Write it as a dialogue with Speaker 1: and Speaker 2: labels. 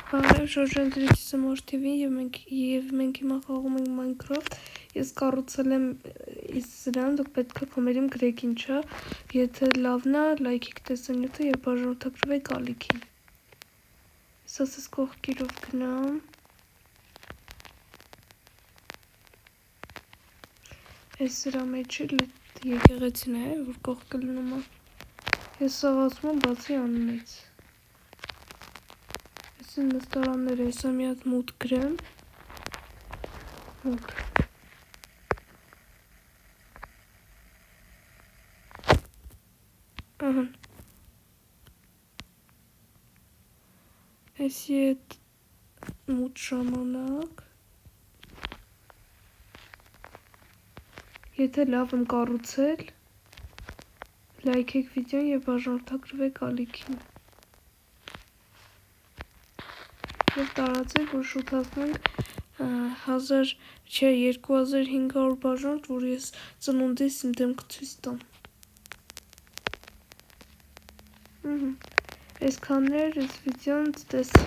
Speaker 1: Շրջան դրիչիսը մորթիվի և մենք հիմա խաղում ենք Minecraft, ես կառուցել եմ սրան, դուք պետք է կոմերիմ գրեք ինչա, եթե լավն է, լայքիք տեսանյութը և բաժանորդագրվեք ալիքին, ես ասես կողքիրով գնամ, ես սրա մեջը եկեղեցին է, որ կողքը լնում է, ես սաղացում եմ բացի անմեծ, Այսին նստարանները հեսա մի հատ մութ գրեմ, մութ, ահան, հեսի էտ մութ ժամանակ, եթե լավ եմ կառուցել, լայքեք վիդեոն և բաժանորդագրվեք ալիքին, և տարածեք, որ շուտ հասնենք 2500 բաժանորդ, որ ես ծնունդիս իմ դեմքը ցույց տամ, այսքանն էր, այս վիդեոն տեսին,